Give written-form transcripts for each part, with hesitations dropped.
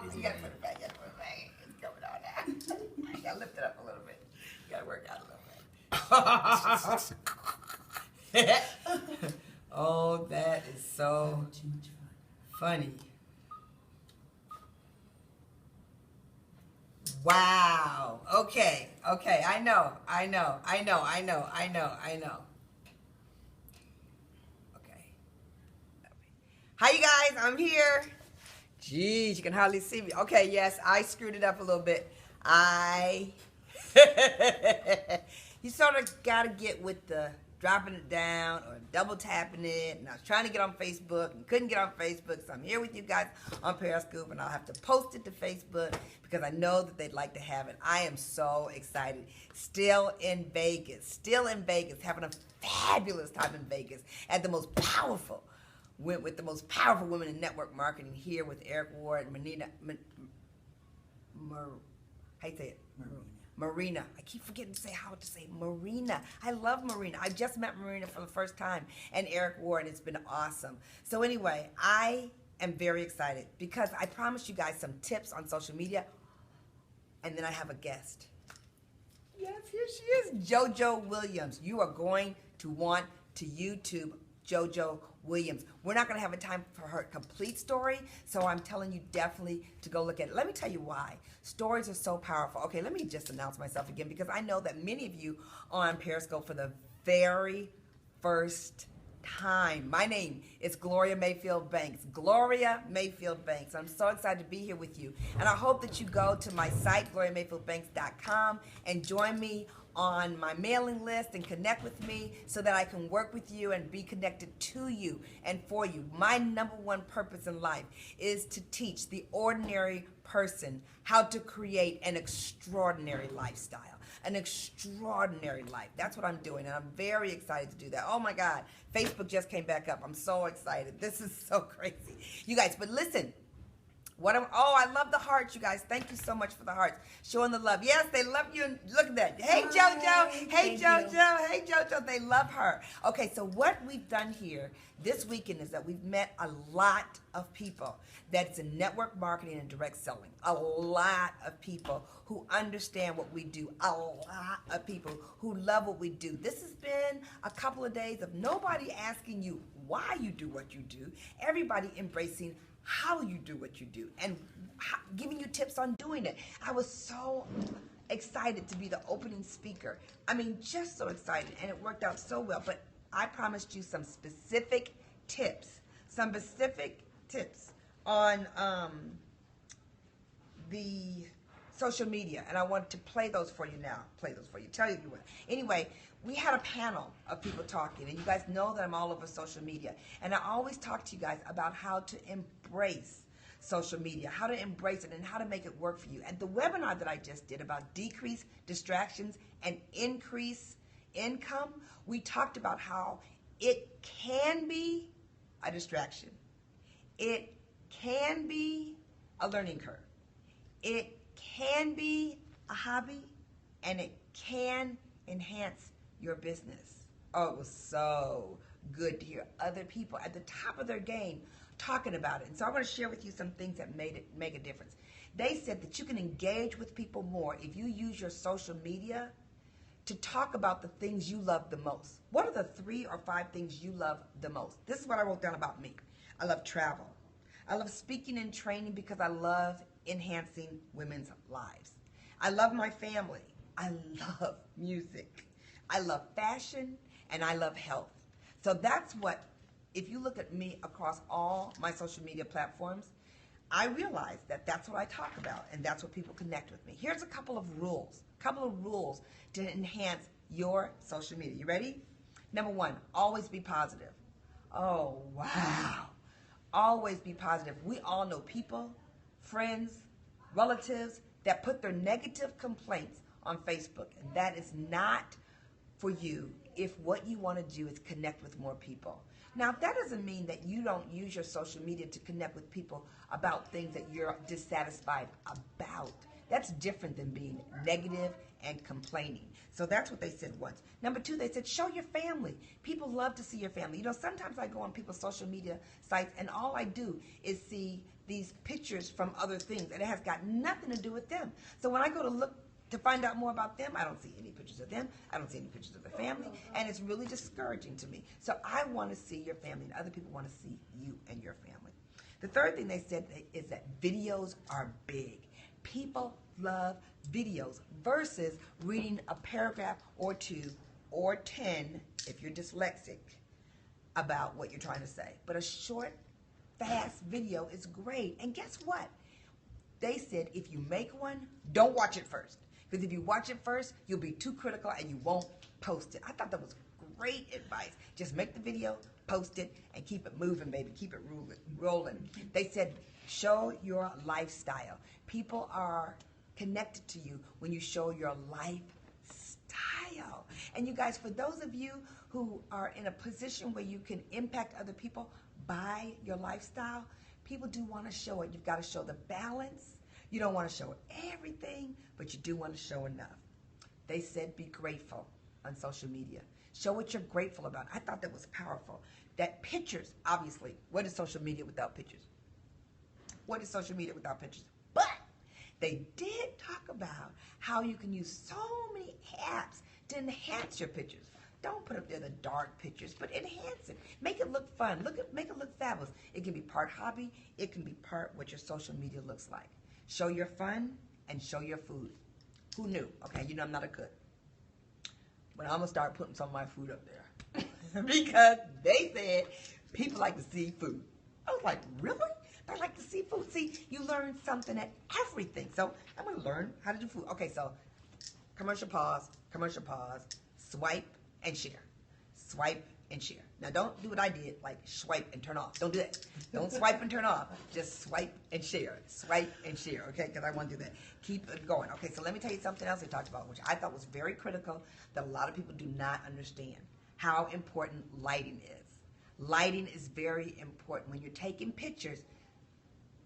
You gotta put it back. You gotta put it back. It's coming out now. You gotta lift it up a little bit. You gotta work out a little bit. Oh, that is so funny. Wow. Okay. I know. Okay. Hi, you guys. I'm here. Jeez, you can hardly see me. Okay, yes, I screwed it up a little bit. You sort of got to get with the dropping it down or double tapping it. And I was trying to get on Facebook and couldn't get on Facebook. So I'm here with you guys on Periscope, and I'll have to post it to Facebook because I know that they'd like to have it. I am so excited. Still in Vegas, having a fabulous time in Vegas at the most powerful, with the most powerful women in network marketing here with Eric Ward and how you say it? Marina. I keep forgetting to say how to say Marina. I love Marina. I just met Marina for the first time, and Eric Ward. It's been awesome. So anyway, I am very excited because I promised you guys some tips on social media, and then I have a guest. Yes, here she is, JoJo Williams. You are going to want to YouTube JoJo Williams. We're not going to have a time for her complete story, so I'm telling you definitely to go look at it. Let me tell you why. Stories are so powerful. Okay, let me just announce myself again because I know that many of you are on Periscope for the very first time. My name is Gloria Mayfield Banks. Gloria Mayfield Banks. I'm so excited to be here with you. And I hope that you go to my site, gloriamayfieldbanks.com, and join me on my mailing list and connect with me so that I can work with you and be connected to you and for you. My number one purpose in life is to teach the ordinary person how to create an extraordinary lifestyle. An extraordinary life. That's what I'm doing, and I'm very excited to do that. Oh my God, Facebook just came back up. I'm so excited. This is so crazy. You guys, but listen. I love the hearts, you guys. Thank you so much for the hearts. Showing the love. Yes, they love you. Look at that. Hey, JoJo. Hey, JoJo. Hey, JoJo. They love her. Okay, so what we've done here this weekend is that we've met a lot of people that's in network marketing and direct selling. A lot of people who understand what we do. A lot of people who love what we do. This has been a couple of days of nobody asking you why you do what you do. Everybody embracing how you do what you do and giving you tips on doing it. I was so excited to be the opening speaker. I mean, just so excited, and it worked out so well. But I promised you some specific tips on the social media, and I want to play those for you now. Tell you what. Anyway, we had a panel of people talking, and you guys know that I'm all over social media, and I always talk to you guys about how to embrace social media, how to embrace it, and how to make it work for you. And the webinar that I just did about decrease distractions and increase income, we talked about how it can be a distraction. It can be a learning curve. It can be a hobby, and it can enhance your business. Oh, it was so good to hear other people at the top of their game talking about it. And so I want to share with you some things that make a difference. They said that you can engage with people more if you use your social media to talk about the things you love the most. What are the 3 or 5 things you love the most? This is what I wrote down about me. I love travel. I love speaking and training because I love enhancing women's lives. I love my family. I love music. I love fashion, and I love health. So that's what, if you look at me across all my social media platforms, I realize that that's what I talk about, and that's what people connect with me. Here's a couple of rules to enhance your social media. You ready? Number 1, always be positive. Oh, wow. Always be positive. We all know people, friends, relatives that put their negative complaints on Facebook, and that is not for you if what you want to do is connect with more people. Now, that doesn't mean that you don't use your social media to connect with people about things that you're dissatisfied about. That's different than being negative and complaining. So that's what they said once. Number two, they said, show your family. People love to see your family. You know, sometimes I go on people's social media sites and all I do is see these pictures from other things, and it has got nothing to do with them. So when I go to look to find out more about them, I don't see any pictures of them. I don't see any pictures of their family, and it's really discouraging to me. So I want to see your family, and other people want to see you and your family. The third thing they said is that videos are big. People love videos versus reading a paragraph or two or 10, if you're dyslexic, about what you're trying to say. But a short, fast video is great. And guess what? They said if you make one, don't watch it first. Because if you watch it first, you'll be too critical and you won't post it. I thought that was great advice. Just make the video, post it, and keep it moving, baby. Keep it rolling. They said, show your lifestyle. People are connected to you when you show your lifestyle. And you guys, for those of you who are in a position where you can impact other people by your lifestyle, people do want to show it. You've got to show the balance. You don't want to show everything, but you do want to show enough. They said be grateful on social media. Show what you're grateful about. I thought that was powerful. That pictures, obviously, what is social media without pictures? What is social media without pictures? But they did talk about how you can use so many apps to enhance your pictures. Don't put up there the dark pictures, but enhance it. Make it look fun. Make it look fabulous. It can be part hobby. It can be part what your social media looks like. Show your fun and show your food. Who knew? Okay, you know I'm not a cook. But I'm going to start putting some of my food up there. Because they said people like to see food. I was like, really? They like to see food. See, you learn something at everything. So I'm going to learn how to do food. Okay, so commercial pause, swipe and share. Swipe and share. Now don't do what I did, like swipe and turn off. Don't do that. Don't swipe and turn off. Just swipe and share. Swipe and share, okay? Because I want to do that. Keep it going. Okay, so let me tell you something else they talked about, which I thought was very critical that a lot of people do not understand. How important lighting is. Lighting is very important. When you're taking pictures,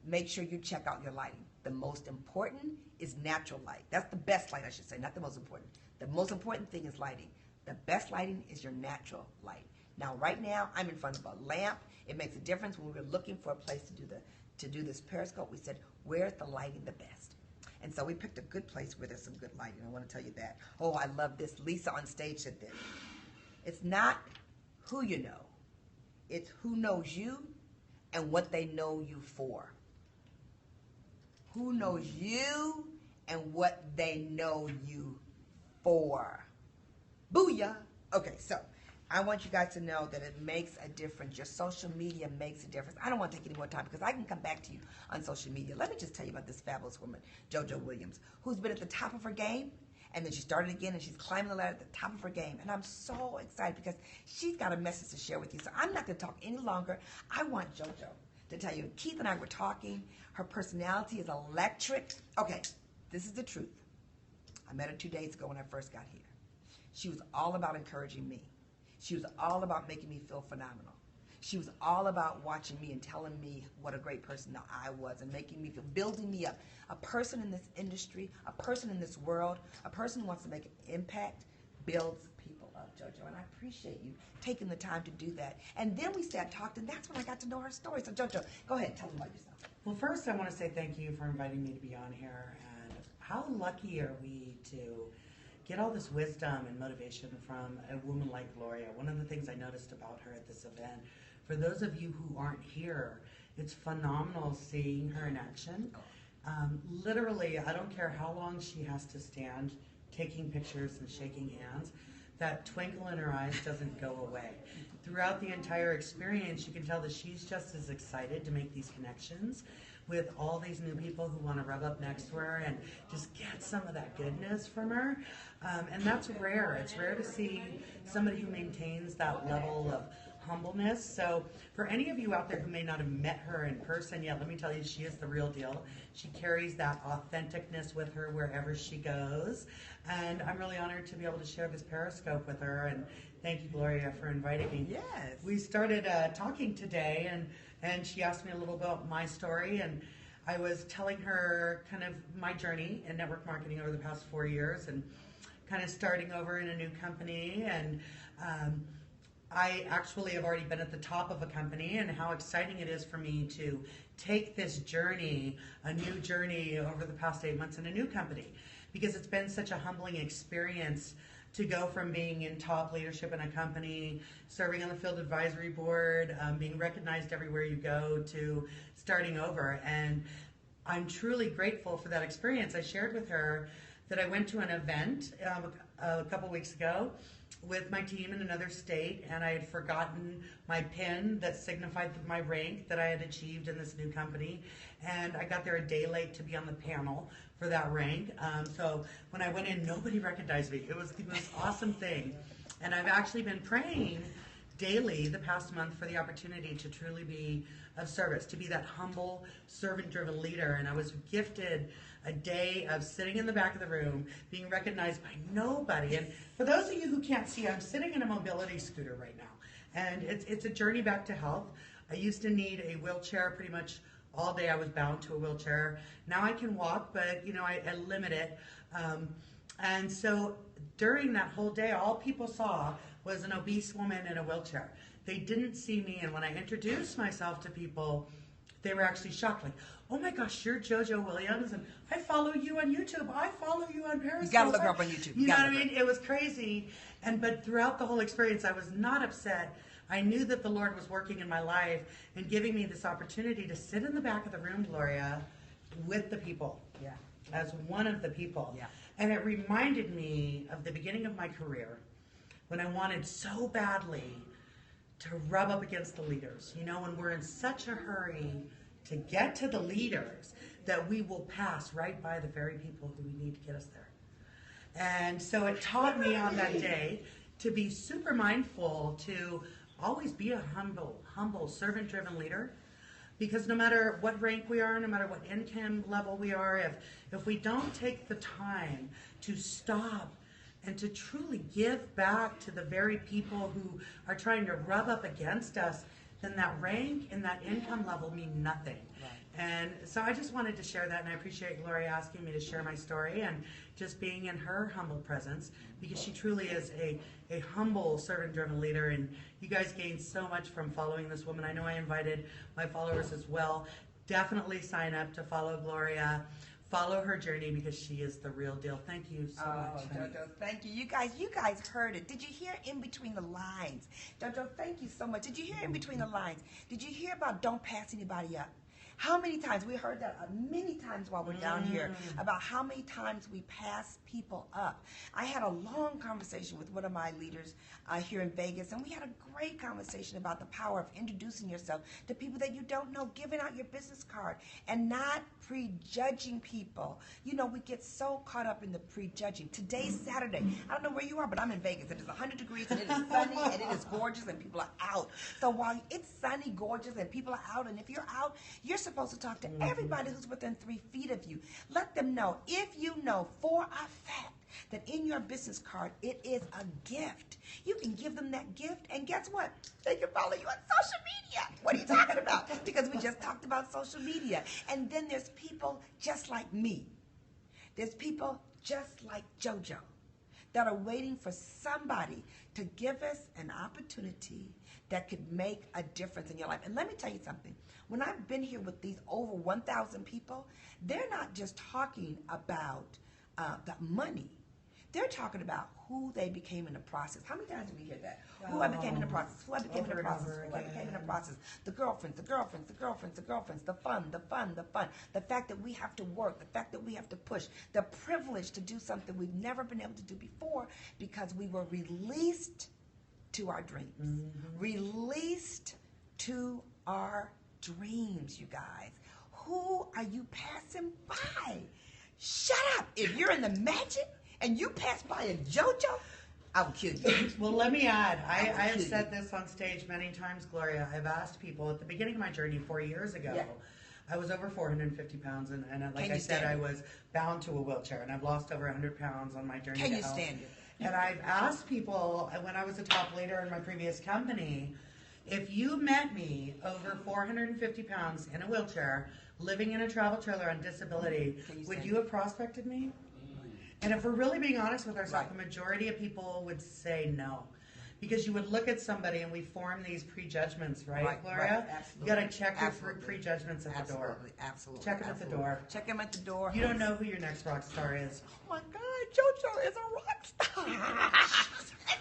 make sure you check out your lighting. The most important is natural light. That's the best light, I should say, not the most important. The most important thing is lighting. The best lighting is your natural light. Now, right now, I'm in front of a lamp. It makes a difference. When we were looking for a place to do this Periscope, we said, where's the lighting the best? And so we picked a good place where there's some good lighting. I want to tell you that. Oh, I love this. Lisa on stage said this. It's not who you know. It's who knows you and what they know you for. Who knows you and what they know you for. Booyah. Okay, so I want you guys to know that it makes a difference. Your social media makes a difference. I don't want to take any more time because I can come back to you on social media. Let me just tell you about this fabulous woman, JoJo Williams, who's been at the top of her game, and then she started again, and she's climbing the ladder at the top of her game. And I'm so excited because she's got a message to share with you. So I'm not going to talk any longer. I want JoJo to tell you. Keith and I were talking. Her personality is electric. Okay, this is the truth. I met her 2 days ago when I first got here. She was all about encouraging me. She was all about making me feel phenomenal. She was all about watching me and telling me what a great person that I was and making me feel, building me up. A person in this industry, a person in this world, a person who wants to make an impact builds people up, JoJo. And I appreciate you taking the time to do that. And then we sat and talked, and that's when I got to know her story. So, JoJo, go ahead, tell them about yourself. Well, first I want to say thank you for inviting me to be on here. And how lucky are we to get all this wisdom and motivation from a woman like Gloria. One of the things I noticed about her at this event, for those of you who aren't here, it's phenomenal seeing her in action. Literally, I don't care how long she has to stand taking pictures and shaking hands, that twinkle in her eyes doesn't go away. Throughout the entire experience, you can tell that she's just as excited to make these connections with all these new people who want to rub up next to her and just get some of that goodness from her. And that's rare. It's rare to see somebody who maintains that level of humbleness. So for any of you out there who may not have met her in person yet, let me tell you, she is the real deal. She carries that authenticness with her wherever she goes. And I'm really honored to be able to share this Periscope with her. And thank you, Gloria, for inviting me. Yes. We started talking today, and she asked me a little about my story, and I was telling her kind of my journey in network marketing over the past 4 years and kind of starting over in a new company. And I actually have already been at the top of a company, and how exciting it is for me to take this journey, a new journey over the past 8 months in a new company, because it's been such a humbling experience to go from being in top leadership in a company, serving on the field advisory board, being recognized everywhere you go, to starting over. And I'm truly grateful for that experience. I shared with her that I went to an event a couple weeks ago with my team in another state, and I had forgotten my pin that signified my rank that I had achieved in this new company, and I got there a day late to be on the panel for that rank. So when I went in, nobody recognized me. It was the most awesome thing, and I've actually been praying daily the past month for the opportunity to truly be of service, to be that humble, servant-driven leader. And I was gifted a day of sitting in the back of the room, being recognized by nobody. And for those of you who can't see, I'm sitting in a mobility scooter right now. And it's a journey back to health. I used to need a wheelchair pretty much all day. I was bound to a wheelchair. Now I can walk, but I limit it. And so during that whole day, all people saw was an obese woman in a wheelchair. They didn't see me, and when I introduced myself to people, they were actually shocked, like, "Oh my gosh, you're JoJo Williams, and I follow you on YouTube. I follow you on Periscope." You gotta look her up on YouTube. You know what I mean? It was crazy, but throughout the whole experience, I was not upset. I knew that the Lord was working in my life and giving me this opportunity to sit in the back of the room, Gloria, with the people. Yeah. As one of the people. Yeah. And it reminded me of the beginning of my career, when I wanted so badly to rub up against the leaders. When we're in such a hurry to get to the leaders that we will pass right by the very people who we need to get us there. And so it taught me on that day to be super mindful, to always be a humble, servant-driven leader. Because no matter what rank we are, no matter what income level we are, if we don't take the time to stop and to truly give back to the very people who are trying to rub up against us, then that rank and that income level mean nothing. Right. And so I just wanted to share that, and I appreciate Gloria asking me to share my story and just being in her humble presence, because she truly is a humble, servant-driven leader, and you guys gained so much from following this woman. I know I invited my followers as well. Definitely sign up to follow Gloria. Follow her journey, because she is the real deal. Thank you so much. Jojo, thank you. You guys heard it. Did you hear in between the lines? Jojo, thank you so much. Did you hear in between the lines? Did you hear about don't pass anybody up? How many times, we heard that many times while we're down here, about how many times we pass people up. I had a long conversation with one of my leaders here in Vegas, and we had a great conversation about the power of introducing yourself to people that you don't know, giving out your business card, and not prejudging people. We get so caught up in the prejudging. Today's Saturday. I don't know where you are, but I'm in Vegas. It is 100 degrees, and it is sunny, and it is gorgeous, and people are out. So while it's sunny, gorgeous, and people are out, and if you're out, you're supposed to talk to everybody who's within 3 feet of you. Let them know, if you know for a fact that in your business card it is a gift, you can give them that gift, and guess what? They can follow you on social media. What are you talking about? Because we just talked about social media. And then there's people just like me. There's people just like JoJo that are waiting for somebody to give us an opportunity that could make a difference in your life. And let me tell you something. When I've been here with these over 1,000 people, they're not just talking about the money. They're talking about who they became in the process. How many times do we hear that? Who I became in the process, who I became in the process, who I became in the process. The girlfriends, the girlfriends, the girlfriends, the girlfriends, the fun, the fun, the fun. The fact that we have to work, the fact that we have to push, the privilege to do something we've never been able to do before because we were released to our dreams. Released to our dreams, you guys. Who are you passing by? Shut up. If you're in the magic and you pass by a JoJo, I will kill you. Well, let me add, I have said this on stage many times, Gloria. I've asked people at the beginning of my journey 4 years ago. Yeah. I was over 450 pounds, and like I said, I was bound to a wheelchair, and I've lost over 100 pounds on my journey to health. Can you stand it? And I've asked people, when I was a top leader in my previous company, if you met me over 450 pounds in a wheelchair, living in a travel trailer on disability, would you have prospected me? And if we're really being honest with ourselves, the majority of people would say no. Because you would look at somebody and we form these prejudgments, right, Gloria? Absolutely. You got to check your prejudgments at the door. Absolutely. Check them at the door. Check them at the door. You don't know who your next rock star is. Oh my God, JoJo is a rock star.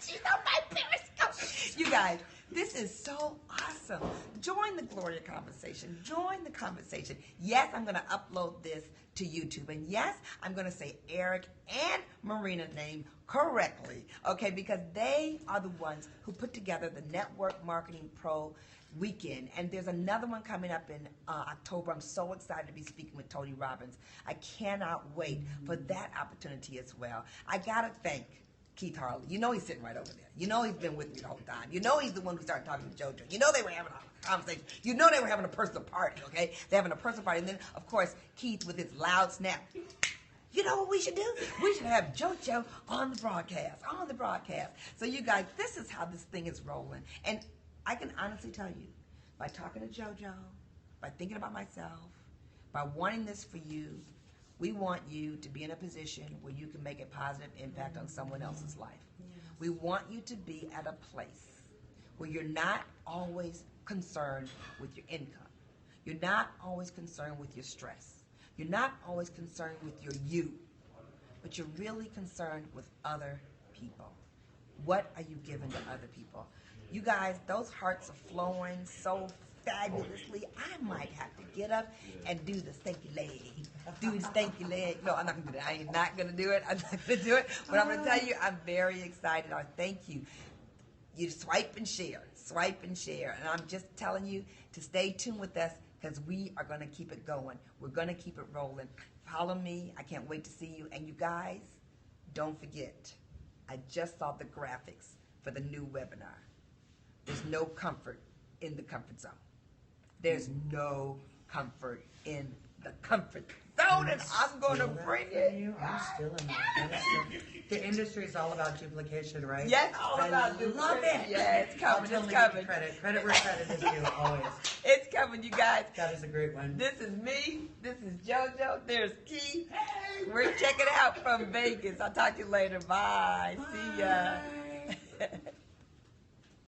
She's on my Periscope. You guys, this is so awesome. Join the Gloria conversation. Join the conversation. Yes, I'm going to upload this to YouTube. And yes, I'm going to say Eric and Marina's name correctly, okay, because they are the ones who put together the Network Marketing Pro weekend. And there's another one coming up in October. I'm so excited to be speaking with Tony Robbins. I cannot wait for that opportunity as well. I got to thank Keith Harley. You know he's sitting right over there. You know he's been with me the whole time. You know he's the one who started talking to JoJo. You know they were having a conversation. You know they were having a personal party, okay? They're having a personal party. And then, of course, Keith with his loud snap. You know what we should do? We should have JoJo on the broadcast. So you guys, this is how this thing is rolling. And I can honestly tell you, by talking to JoJo, by thinking about myself, by wanting this for you, we want you to be in a position where you can make a positive impact on someone else's life. We want you to be at a place where you're not always concerned with your income. You're not always concerned with your stress. You're not always concerned with your you, but you're really concerned with other people. What are you giving to other people? You guys, those hearts are flowing so fabulously. I might have to get up and do the stanky leg. Do the stanky leg. No, I'm not going to do that. I am not going to do it. I'm not going to do it. But I'm going to tell you, I'm very excited. I thank you. You swipe and share. Swipe and share. And I'm just telling you to stay tuned with us because we are going to keep it going. We're going to keep it rolling. Follow me. I can't wait to see you. And you guys, don't forget, I just saw the graphics for the new webinar. There's no comfort in the comfort zone. There's no comfort in the comfort zone, and I'm going to bring it. I'm still in that. The industry is all about duplication, right? Yes, all about duplication. Love it. Yeah, it's coming. It's coming. Credit where credit is due, always. It's coming, you guys. That is a great one. This is me. This is JoJo. There's Keith. Hey, we're checking out from Vegas. I'll talk to you later. Bye. See ya.